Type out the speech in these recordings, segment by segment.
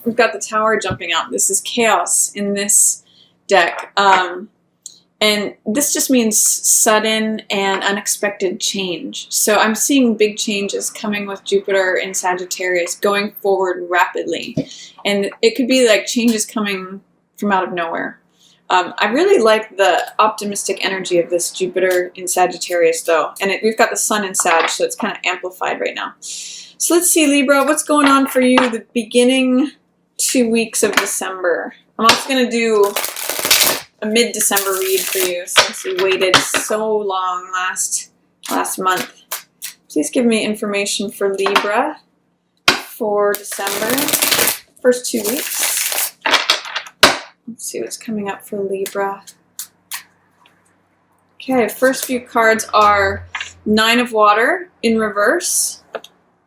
we've got the Tower jumping out. This is chaos in this deck. And this just means sudden and unexpected change. So I'm seeing big changes coming with Jupiter in Sagittarius, going forward rapidly. And it could be like changes coming from out of nowhere. I really like the optimistic energy of this Jupiter in Sagittarius, though. And we've got the Sun in Sag, so it's kind of amplified right now. So let's see, Libra, what's going on for you the beginning 2 weeks of December? I'm also going to do a mid-December read for you since you waited so long last month. Please give me information for Libra for December, first 2 weeks. Let's see what's coming up for Libra. Okay, first few cards are Nine of Water in reverse,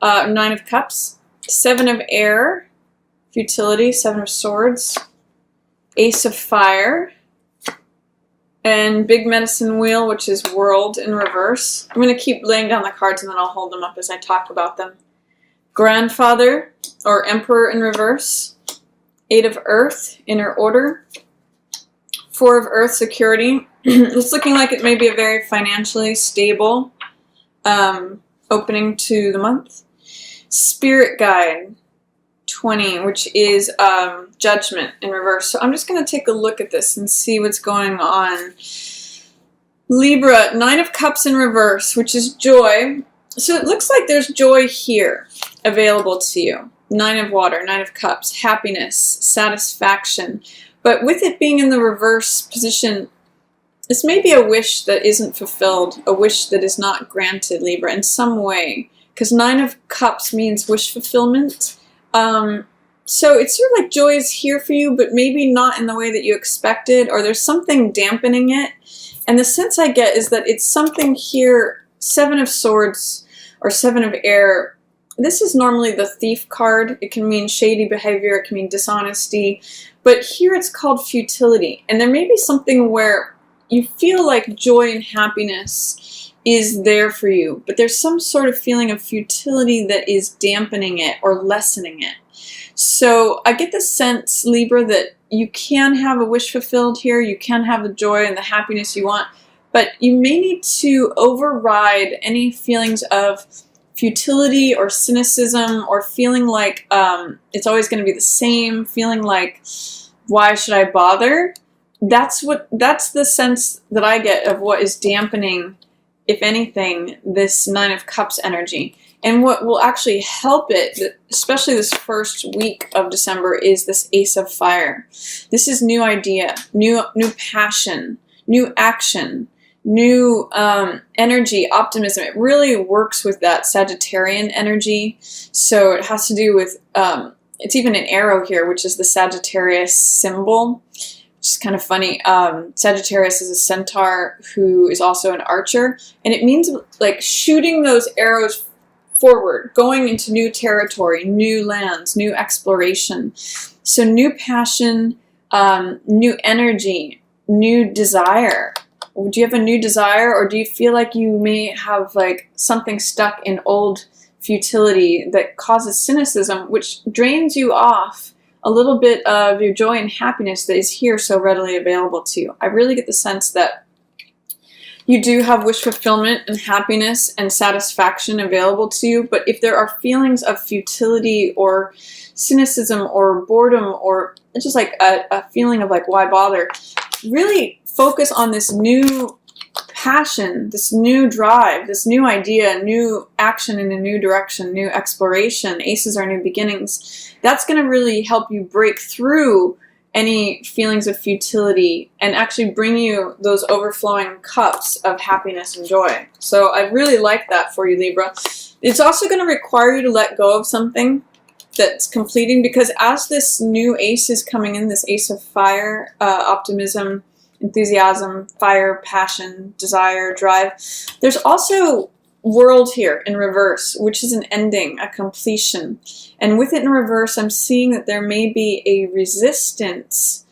Nine of Cups, Seven of Air, Futility, Seven of Swords, Ace of Fire, and Big Medicine Wheel, which is World in reverse. I'm going to keep laying down the cards and then I'll hold them up as I talk about them. Grandfather, or Emperor in reverse. Eight of Earth, Inner Order. Four of Earth, Security. It's looking like it may be a very financially stable opening to the month. Spirit Guide, 20, which is Judgment in reverse. So I'm just going to take a look at this and see what's going on. Libra, Nine of Cups in reverse, which is joy. So it looks like there's joy here available to you. Nine of Water, Nine of Cups, happiness, satisfaction. But with it being in the reverse position, this may be a wish that isn't fulfilled, a wish that is not granted, Libra, in some way. Because Nine of Cups means wish fulfillment. So it's sort of like joy is here for you, but maybe not in the way that you expected, or there's something dampening it. And the sense I get is that it's something here, Seven of Swords or Seven of Air. This is normally the Thief card. It can mean shady behavior, it can mean dishonesty, but here it's called futility. And there may be something where you feel like joy and happiness is there for you, but there's some sort of feeling of futility that is dampening it or lessening it. So I get the sense, Libra, that you can have a wish fulfilled here, you can have the joy and the happiness you want, but you may need to override any feelings of futility or cynicism or feeling like it's always going to be the same, feeling like, why should I bother? That's the sense that I get of what is dampening, if anything, this Nine of Cups energy. And what will actually help it, especially this first week of December, is this Ace of Fire. This is new idea, new passion, new action, new energy, optimism. It really works with that Sagittarian energy. So it has to do with, it's even an arrow here, which is the Sagittarius symbol. Which is kind of funny. Sagittarius is a centaur who is also an archer. And it means like shooting those arrows forward, going into new territory, new lands, new exploration. So new passion, new energy, new desire. Do you have a new desire, or do you feel like you may have like something stuck in old futility that causes cynicism, which drains you off a little bit of your joy and happiness that is here so readily available to you? I really get the sense that you do have wish fulfillment and happiness and satisfaction available to you, but if there are feelings of futility or cynicism or boredom or just like a feeling of like, why bother, really focus on this new passion, this new drive, this new idea, new action in a new direction, new exploration. Aces are new beginnings. That's going to really help you break through any feelings of futility and actually bring you those overflowing cups of happiness and joy. So I really like that for you, Libra. It's also going to require you to let go of something that's completing, because as this new ace is coming in, this Ace of Fire, optimism, enthusiasm, fire, passion, desire, drive, there's also World here in reverse, which is an ending, a completion. And with it in reverse, I'm seeing that there may be a resistance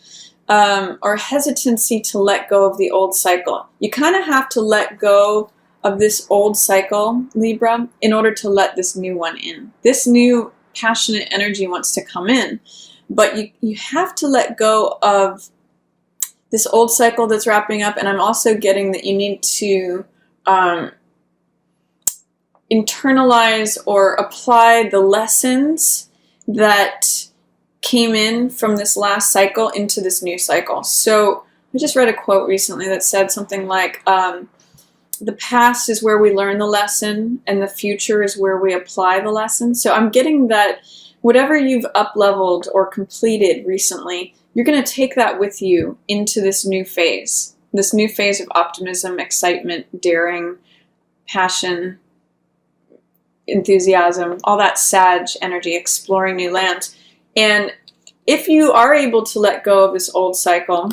or hesitancy to let go of the old cycle. You kind of have to let go of this old cycle, Libra, in order to let this new one in. This new passionate energy wants to come in. But you have to let go of this old cycle that's wrapping up. And I'm also getting that you need to internalize or apply the lessons that came in from this last cycle into this new cycle. So I just read a quote recently that said something like, the past is where we learn the lesson and the future is where we apply the lesson. So I'm getting that whatever you've up-leveled or completed recently, you're going to take that with you into this new phase of optimism, excitement, daring, passion, enthusiasm, all that Sag energy, exploring new lands. And if you are able to let go of this old cycle,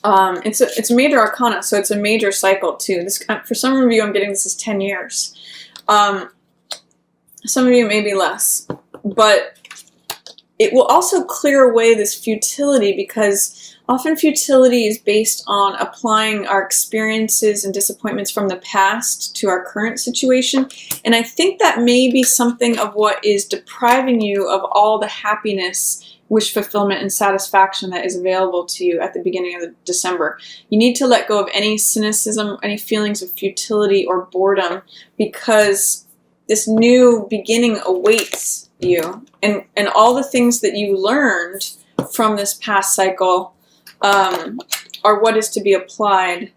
it's a major arcana, so it's a major cycle too. This, for some of you, I'm getting this is 10 years. Some of you maybe less, but it will also clear away this futility, because often futility is based on applying our experiences and disappointments from the past to our current situation. And I think that may be something of what is depriving you of all the happiness, wish fulfillment, and satisfaction that is available to you at the beginning of December. You need to let go of any cynicism, any feelings of futility or boredom, because this new beginning awaits you. And all the things that you learned from this past cycle are what is to be applied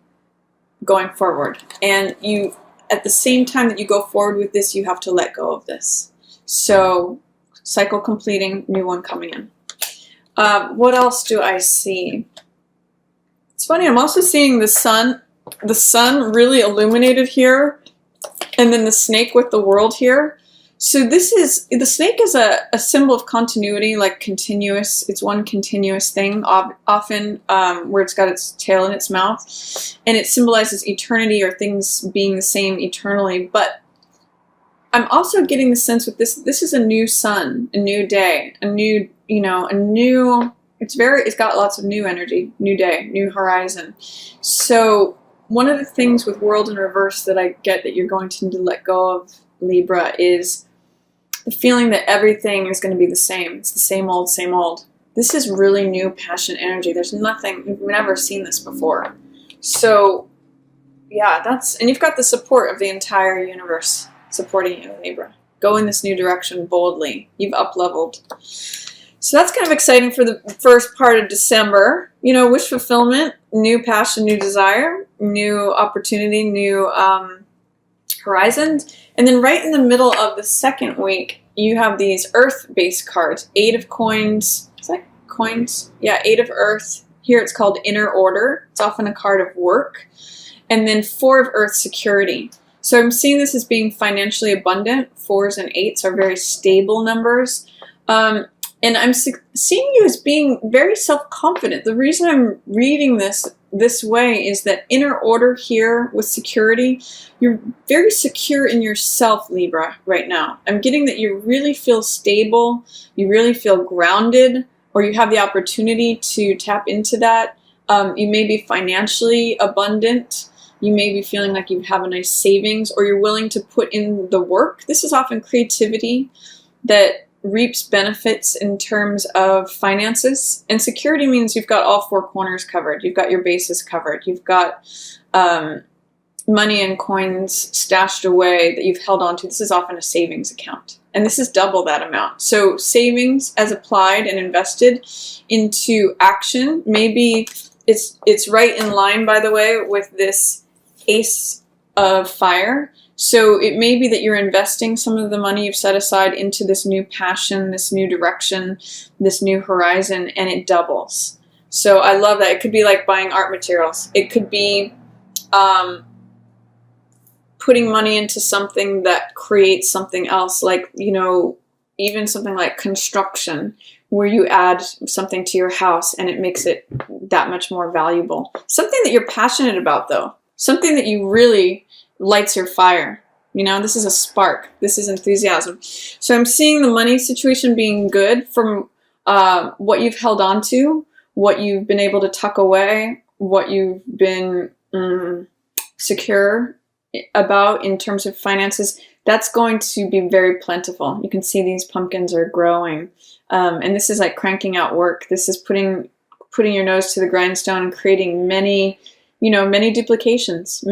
going forward. And you, at the same time that you go forward with this, you have to let go of this. So cycle completing, new one coming in. What else do I see? It's funny, I'm also seeing the sun really illuminated here, and then the snake with the world here. So the snake is a symbol of continuity, like continuous. It's one continuous thing, often where it's got its tail in its mouth, and it symbolizes eternity or things being the same eternally. But I'm also getting the sense with this is a new sun, a new day, it's got lots of new energy, new day, new horizon. So one of the things with world in reverse that I get that you're going to need to let go of, Libra, is the feeling that everything is going to be the same. It's the same old, same old. This is really new passion energy. There's nothing, we've never seen this before. So yeah, and you've got the support of the entire universe supporting you, Libra. Go in this new direction boldly. You've up-leveled. So that's kind of exciting for the first part of December. Wish fulfillment, new passion, new desire, new opportunity, new horizons. And then right in the middle of the second week, you have these earth-based cards. 8 of coins. Is that coins? Yeah, 8 of earth. Here it's called inner order. It's often a card of work. And then 4 of earth, security. So I'm seeing this as being financially abundant. 4s and 8s are very stable numbers. And I'm seeing you as being very self-confident. The reason I'm reading this way is that inner order here with security, you're very secure in yourself, Libra, right now. I'm getting that you really feel stable, you really feel grounded, or you have the opportunity to tap into that. You may be financially abundant. You may be feeling like you have a nice savings, or you're willing to put in the work. This is often creativity that reaps benefits in terms of finances. And security means you've got all 4 corners covered. You've got your bases covered. You've got money and coins stashed away that you've held on to. This is often a savings account. And this is double that amount. So savings as applied and invested into action, maybe it's right in line, by the way, with this Ace of Fire. So it may be that you're investing some of the money you've set aside into this new passion, this new direction, this new horizon, and it doubles. So I love that. It could be like buying art materials. It could be putting money into something that creates something else, like, even something like construction, where you add something to your house and it makes it that much more valuable. Something that you're passionate about, though. Something that you really lights your fire. This is a spark. This is enthusiasm. So I'm seeing the money situation being good from what you've held on to, what you've been able to tuck away, what you've been secure about in terms of finances. that's going to be very plentiful. You can see these pumpkins are growing. And this is like cranking out work. This is putting your nose to the grindstone and creating many, many duplications,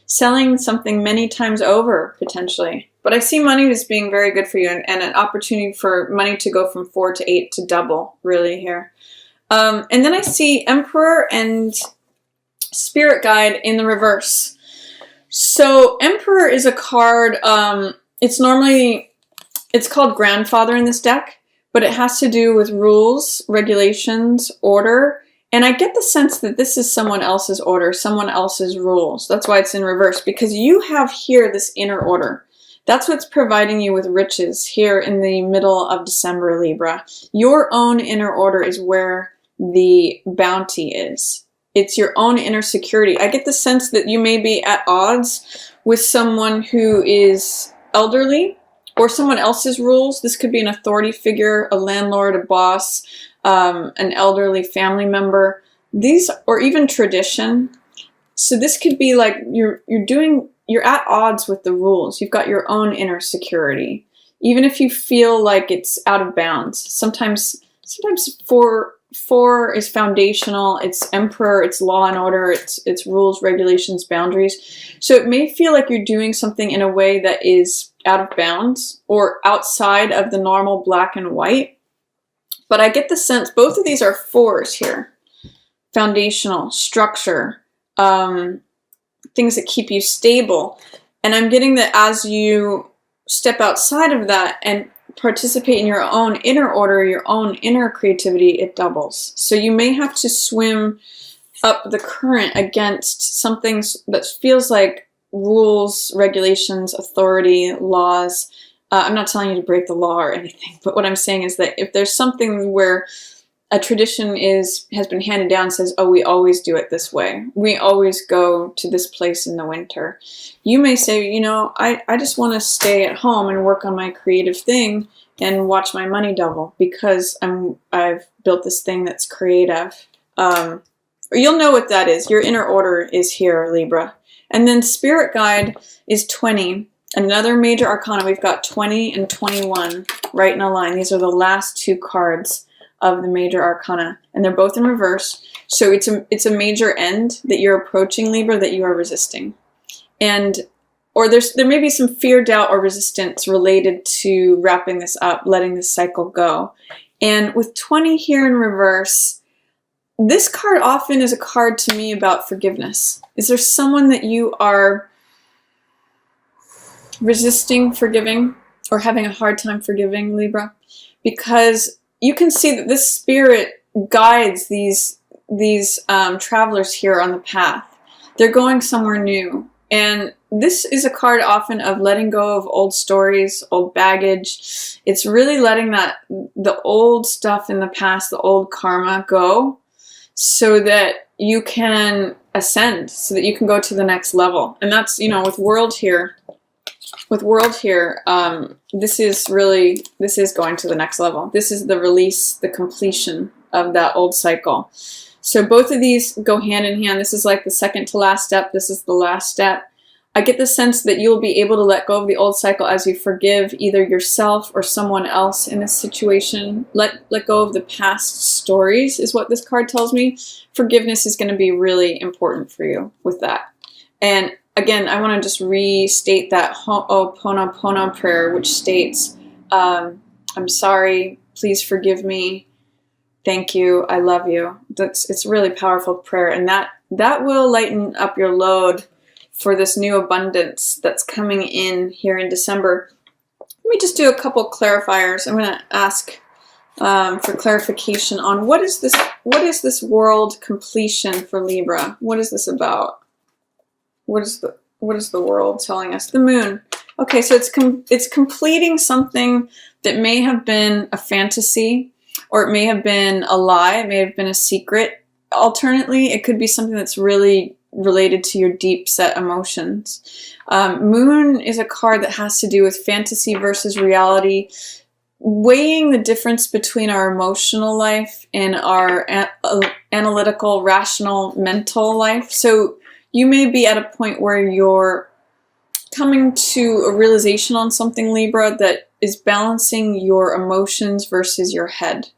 selling something many times over, potentially. But I see money as being very good for you, and an opportunity for money to go from 4 to 8 to double, really, here. And then I see Emperor and Spirit Guide in the reverse. So Emperor is a card, it's called Grandfather in this deck, but it has to do with rules, regulations, order. And I get the sense that this is someone else's order, someone else's rules. That's why it's in reverse, because you have here this inner order. That's what's providing you with riches here in the middle of December, Libra. Your own inner order is where the bounty is. It's your own inner security. I get the sense that you may be at odds with someone who is elderly or someone else's rules. This could be an authority figure, a landlord, a boss, an elderly family member, or even tradition. So this could be like you're at odds with the rules. You've got your own inner security, even if you feel like it's out of bounds. Sometimes four is foundational. It's Emperor. It's law and order. It's rules, regulations, boundaries. So it may feel like you're doing something in a way that is out of bounds or outside of the normal black and white. But I get the sense both of these are 4s here. Foundational, structure, things that keep you stable. And I'm getting that as you step outside of that and participate in your own inner order, your own inner creativity, it doubles. So you may have to swim up the current against something that feels like rules, regulations, authority, laws. I'm not telling you to break the law or anything, but what I'm saying is that if there's something where a tradition has been handed down, says, oh, we always do it this way. We always go to this place in the winter. You may say, I just want to stay at home and work on my creative thing and watch my money double because I've built this thing that's creative. You'll know what that is. Your inner order is here, Libra. And then Spirit Guide is 20. Another major arcana, we've got 20 and 21 right in a line. These are the last 2 cards of the major arcana, and they're both in reverse. So it's a major end that you're approaching, Libra, that you are resisting. Or there may be some fear, doubt, or resistance related to wrapping this up, letting this cycle go. And with 20 here in reverse, this card often is a card to me about forgiveness. Is there someone that you are resisting forgiving or having a hard time forgiving, Libra? Because you can see that this spirit guides these travelers here on the path. They're going somewhere new. And this is a card often of letting go of old stories, old baggage. It's really letting the old stuff in the past, the old karma go so that you can ascend, so that you can go to the next level. And that's, with World here, this is going to the next level. This is the release, the completion of that old cycle. So both of these go hand in hand. This is like the second to last step. This is the last step. I get the sense that you'll be able to let go of the old cycle as you forgive either yourself or someone else in this situation. Let go of the past stories is what this card tells me. Forgiveness is going to be really important for you with that. And again, I want to just restate that Ho'oponopono prayer, which states, I'm sorry, please forgive me, thank you, I love you. It's a really powerful prayer, and that will lighten up your load for this new abundance that's coming in here in December. Let me just do a couple clarifiers. I'm going to ask for clarification on what is this world completion for Libra? What is this about? What is the world telling us? The moon. Okay, so it's completing something that may have been a fantasy, or it may have been a lie, it may have been a secret. Alternately, it could be something that's really related to your deep set emotions. Moon is a card that has to do with fantasy versus reality, weighing the difference between our emotional life and our analytical, rational, mental life. So you may be at a point where you're coming to a realization on something, Libra, that is balancing your emotions versus your head.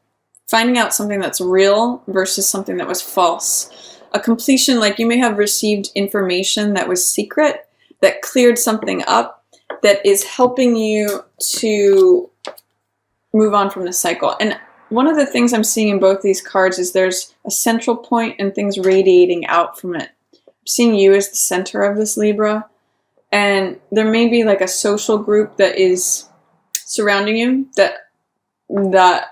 Finding out something that's real versus something that was false. A completion, like you may have received information that was secret, that cleared something up, that is helping you to move on from the cycle. And one of the things I'm seeing in both these cards is there's a central point and things radiating out from it. I'm seeing you as the center of this, Libra. And there may be like a social group that is surrounding you that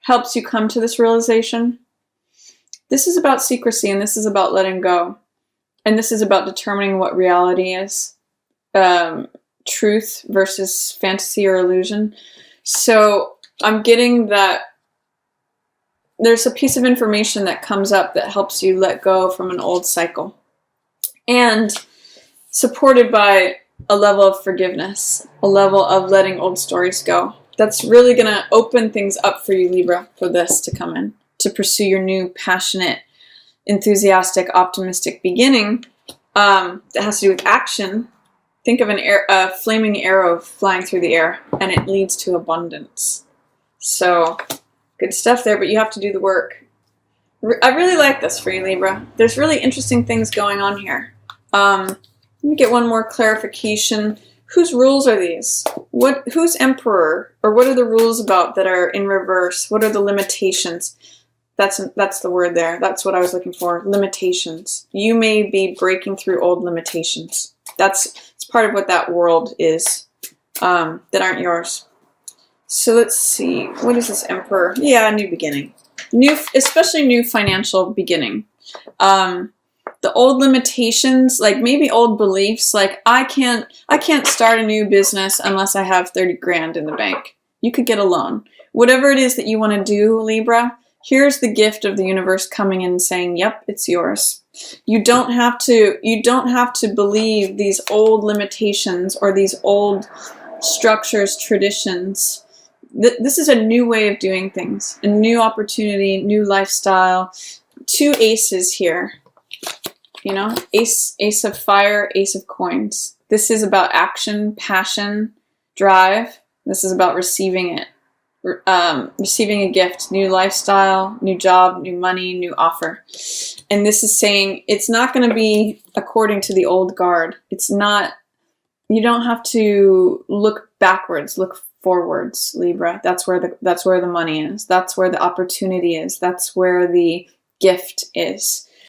helps you come to this realization. This is about secrecy, and this is about letting go. And this is about determining what reality is. Truth versus fantasy or illusion. So I'm getting that there's a piece of information that comes up that helps you let go from an old cycle. And supported by a level of forgiveness, a level of letting old stories go. That's really going to open things up for you, Libra, for this to come in, to pursue your new, passionate, enthusiastic, optimistic beginning that has to do with action. Think of a flaming arrow flying through the air, and it leads to abundance. So, good stuff there, but you have to do the work. I really like this for you, Libra. There's really interesting things going on here. Let me get one more clarification. Whose rules are these? Who's emperor? Or what are the rules about that are in reverse? What are the limitations? That's the word there. That's what I was looking for. Limitations. You may be breaking through old limitations. It's part of what that world is that aren't yours. So let's see. What is this emperor? Yeah, new beginning. Especially new financial beginning. The old limitations, like maybe old beliefs, like I can't start a new business unless I have 30 grand in the bank. You could get a loan. Whatever it is that you want to do, Libra, here's the gift of the universe coming in and saying, yep, it's yours. You don't have to believe these old limitations or these old structures, traditions. This is a new way of doing things, a new opportunity, new lifestyle. 2 aces here. You know, ace of fire, ace of coins. This is about action, passion, drive. This is about receiving it. Receiving a gift, new lifestyle, new job, new money, new offer. And this is saying it's not going to be according to the old guard. It's not, you don't have to look backwards, look forwards, Libra. That's where the money is. That's where the opportunity is. That's where the gift is.